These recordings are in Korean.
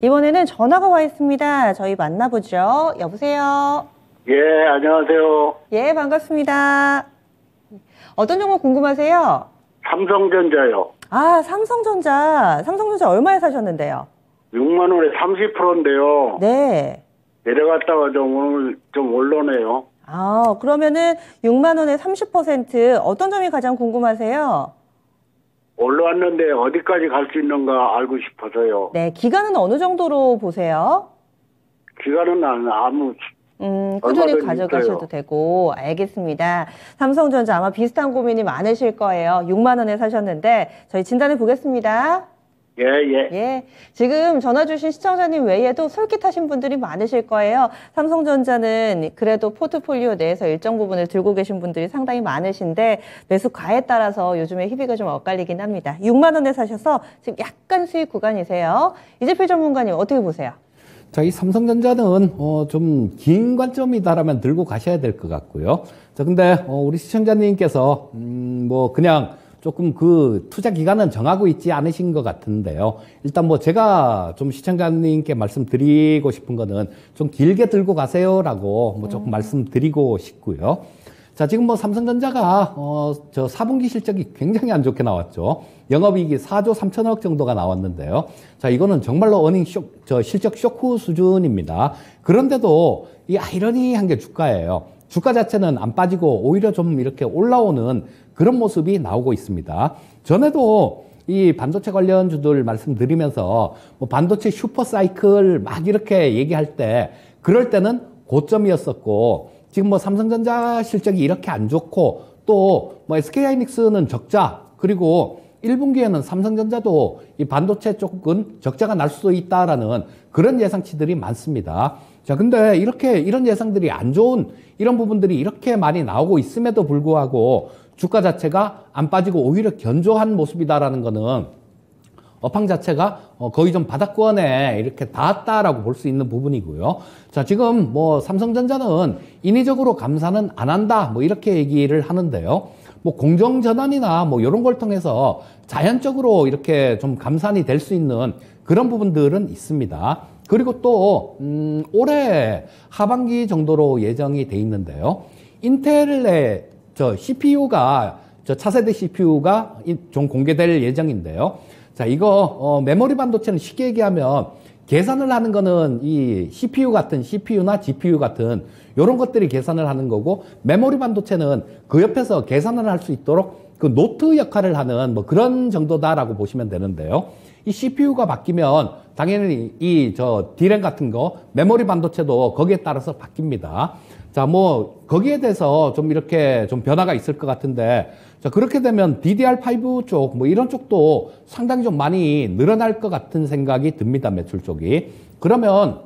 이번에는 전화가 와 있습니다. 저희 만나보죠. 여보세요? 예, 안녕하세요. 예, 반갑습니다. 어떤 종목 궁금하세요? 삼성전자요. 아, 삼성전자. 삼성전자 얼마에 사셨는데요? 6만 원에 30%인데요. 네. 내려갔다가 오늘 좀 올라오네요. 아, 그러면은 6만 원에 30% 어떤 점이 가장 궁금하세요? 올라왔는데 어디까지 갈 수 있는가 알고 싶어서요. 네, 기간은 어느 정도로 보세요? 기간은 아무 꾸준히 얼마든지 가져가셔도 있어요. 되고, 알겠습니다. 삼성전자 아마 비슷한 고민이 많으실 거예요. 6만 원에 사셨는데, 저희 진단해 보겠습니다. 예, 예. 예, 지금 전화 주신 시청자님 외에도 솔깃하신 분들이 많으실 거예요. 삼성전자는 그래도 포트폴리오 내에서 일정 부분을 들고 계신 분들이 상당히 많으신데 매수가에 따라서 요즘에 희비가 좀 엇갈리긴 합니다. 6만 원에 사셔서 지금 약간 수익 구간이세요. 이재필 전문가님 어떻게 보세요? 자, 이 삼성전자는 좀 긴 관점이다라면 들고 가셔야 될 것 같고요. 자, 근데 우리 시청자님께서 뭐 그냥 조금 그 투자 기간은 정하고 있지 않으신 것 같은데요. 일단 뭐 제가 좀 시청자님께 말씀드리고 싶은 거는 좀 길게 들고 가세요라고 뭐 조금 말씀드리고 싶고요. 자, 지금 뭐 삼성전자가 저 4분기 실적이 굉장히 안 좋게 나왔죠. 영업이익이 4조 3천억 정도가 나왔는데요. 자, 이거는 정말로 어닝 쇼, 저 실적 쇼크 수준입니다. 그런데도 이 아이러니한 게 주가예요. 주가 자체는 안 빠지고 오히려 좀 이렇게 올라오는 그런 모습이 나오고 있습니다. 전에도 이 반도체 관련주들 말씀드리면서 뭐 반도체 슈퍼사이클 막 이렇게 얘기할 때 그럴 때는 고점이었었고 지금 뭐 삼성전자 실적이 이렇게 안 좋고 또 뭐 SK하이닉스는 적자 그리고 1분기에는 삼성전자도 이 반도체 쪽은 적자가 날 수도 있다라는 그런 예상치들이 많습니다. 자, 근데 이렇게 이런 예상들이 안 좋은 이런 부분들이 이렇게 많이 나오고 있음에도 불구하고 주가 자체가 안 빠지고 오히려 견조한 모습이다라는 거는 업황 자체가 거의 좀 바닥권에 이렇게 닿았다라고 볼 수 있는 부분이고요. 자, 지금 뭐 삼성전자는 인위적으로 감산은 안 한다 뭐 이렇게 얘기를 하는데요. 뭐 공정전환이나 뭐 이런 걸 통해서 자연적으로 이렇게 좀 감산이 될 수 있는 그런 부분들은 있습니다. 그리고 또 올해 하반기 정도로 예정이 돼 있는데요. 인텔의 저 CPU가 저 차세대 CPU가 좀 공개될 예정인데요. 자, 이거 메모리 반도체는 쉽게 얘기하면 계산을 하는 거는 이 CPU 같은 CPU나 GPU 같은 이런 것들이 계산을 하는 거고 메모리 반도체는 그 옆에서 계산을 할 수 있도록 그 노트 역할을 하는 뭐 그런 정도다라고 보시면 되는데요. 이 CPU가 바뀌면 당연히 이 저 D램 같은 거 메모리 반도체도 거기에 따라서 바뀝니다. 자, 뭐 거기에 대해서 좀 이렇게 좀 변화가 있을 것 같은데 자, 그렇게 되면 DDR5 쪽 뭐 이런 쪽도 상당히 좀 많이 늘어날 것 같은 생각이 듭니다. 매출 쪽이. 그러면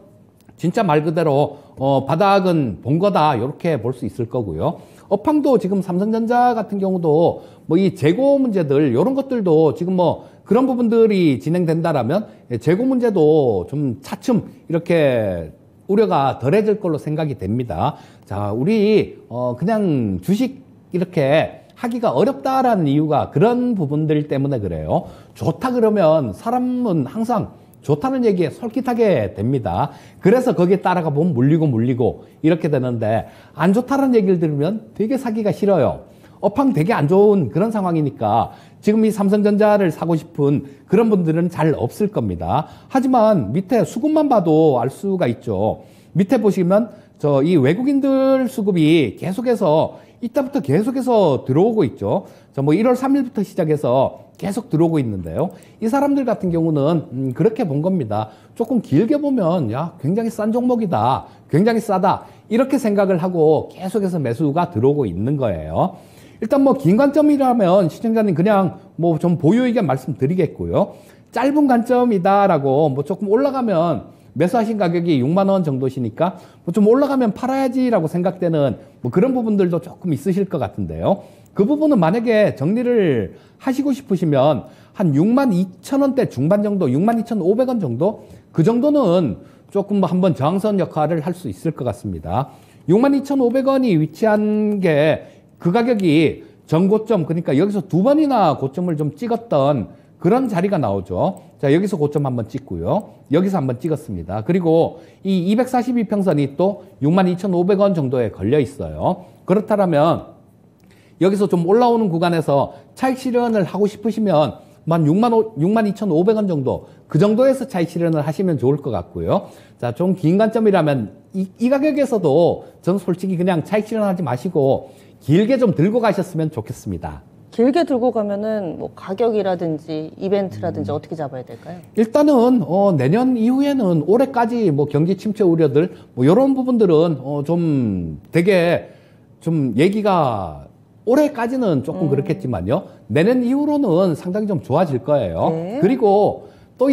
진짜 말 그대로 바닥은 본 거다 이렇게 볼 수 있을 거고요. 업황도 지금 삼성전자 같은 경우도 뭐 이 재고 문제들 이런 것들도 지금 뭐 그런 부분들이 진행된다라면 재고 문제도 좀 차츰 이렇게 우려가 덜해질 걸로 생각이 됩니다. 자, 우리 그냥 주식 이렇게 하기가 어렵다라는 이유가 그런 부분들 때문에 그래요. 좋다 그러면 사람은 항상 좋다는 얘기에 솔깃하게 됩니다. 그래서 거기에 따라가 보면 물리고 이렇게 되는데 안 좋다는 얘기를 들으면 되게 사기가 싫어요. 업황 되게 안 좋은 그런 상황이니까 지금 이 삼성전자를 사고 싶은 그런 분들은 잘 없을 겁니다. 하지만 밑에 수급만 봐도 알 수가 있죠. 밑에 보시면 저 이 외국인들 수급이 계속해서 이때부터 계속해서 들어오고 있죠. 자, 뭐 1월 3일부터 시작해서 계속 들어오고 있는데요. 이 사람들 같은 경우는 그렇게 본 겁니다. 조금 길게 보면 야, 굉장히 싼 종목이다. 굉장히 싸다. 이렇게 생각을 하고 계속해서 매수가 들어오고 있는 거예요. 일단 뭐 긴 관점이라면 시청자님 그냥 뭐 좀 보유 의견 말씀드리겠고요. 짧은 관점이다라고 뭐 조금 올라가면 매수하신 가격이 6만 원 정도시니까 뭐 좀 올라가면 팔아야지라고 생각되는 뭐 그런 부분들도 조금 있으실 것 같은데요. 그 부분은 만약에 정리를 하시고 싶으시면 한 6만 2천 원대 중반 정도, 6만 2,500원 정도 그 정도는 조금 뭐 한번 저항선 역할을 할 수 있을 것 같습니다. 6만 2,500원이 위치한 게 그 가격이 전고점 그러니까 여기서 두 번이나 고점을 좀 찍었던 그런 자리가 나오죠. 자, 여기서 고점 한번 찍고요. 여기서 한번 찍었습니다. 그리고 이 242평선이 또 62,500원 정도에 걸려 있어요. 그렇다면 여기서 좀 올라오는 구간에서 차익 실현을 하고 싶으시면 한 62,500원 정도, 그 정도에서 차익 실현을 하시면 좋을 것 같고요. 자, 좀 긴 관점이라면 이 가격에서도 저는 솔직히 그냥 차익 실현하지 마시고 길게 좀 들고 가셨으면 좋겠습니다. 길게 들고 가면은 뭐 가격이라든지 이벤트라든지 어떻게 잡아야 될까요? 일단은 내년 이후에는 올해까지 뭐 경기 침체 우려들 뭐 이런 부분들은 좀 되게 좀 얘기가 올해까지는 조금 그렇겠지만요. 내년 이후로는 상당히 좀 좋아질 거예요. 네. 그리고 또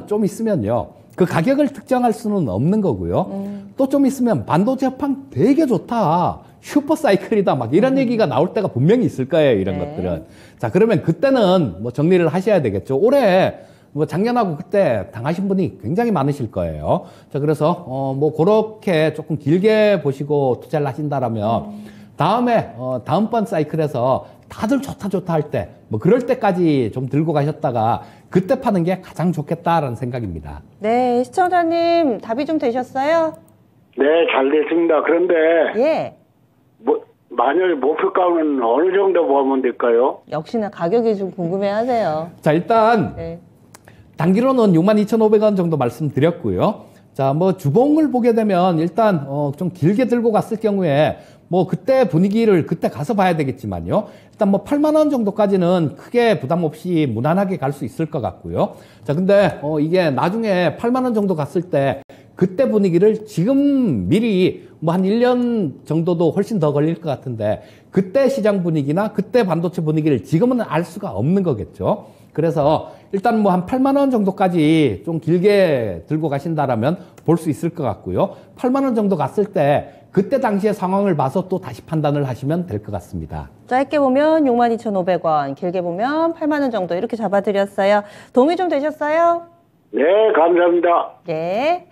좀 있으면요. 그 가격을 특정할 수는 없는 거고요. 또 좀 있으면 반도체 업황 되게 좋다. 슈퍼 사이클이다. 막 이런 얘기가 나올 때가 분명히 있을 거예요. 이런 네. 것들은. 자, 그러면 그때는 뭐 정리를 하셔야 되겠죠. 올해 뭐 작년하고 그때 당하신 분이 굉장히 많으실 거예요. 자, 그래서 뭐 그렇게 조금 길게 보시고 투자를 하신다라면 다음에 다음번 사이클에서 다들 좋다 할 때 뭐 그럴 때까지 좀 들고 가셨다가 그때 파는 게 가장 좋겠다라는 생각입니다. 네, 시청자님 답이 좀 되셨어요? 네, 잘 됐습니다. 그런데 예. 만약에 목표가는 어느 정도 보면 될까요? 역시나 가격이 좀 궁금해하세요. 자, 일단 네. 단기로는 62,500원 정도 말씀드렸고요. 자, 뭐 주봉을 보게 되면 일단 좀 길게 들고 갔을 경우에 뭐 그때 분위기를 그때 가서 봐야 되겠지만요. 일단 뭐 8만 원 정도까지는 크게 부담 없이 무난하게 갈 수 있을 것 같고요. 자, 근데 이게 나중에 8만 원 정도 갔을 때 그때 분위기를 지금 미리 뭐 한 1년 정도도 훨씬 더 걸릴 것 같은데 그때 시장 분위기나 그때 반도체 분위기를 지금은 알 수가 없는 거겠죠. 그래서 일단 뭐 한 8만 원 정도까지 좀 길게 들고 가신다라면 볼 수 있을 것 같고요. 8만 원 정도 갔을 때 그때 당시의 상황을 봐서 또 다시 판단을 하시면 될 것 같습니다. 짧게 보면 62,500원, 길게 보면 8만 원 정도 이렇게 잡아드렸어요. 도움이 좀 되셨어요? 네, 감사합니다. 네.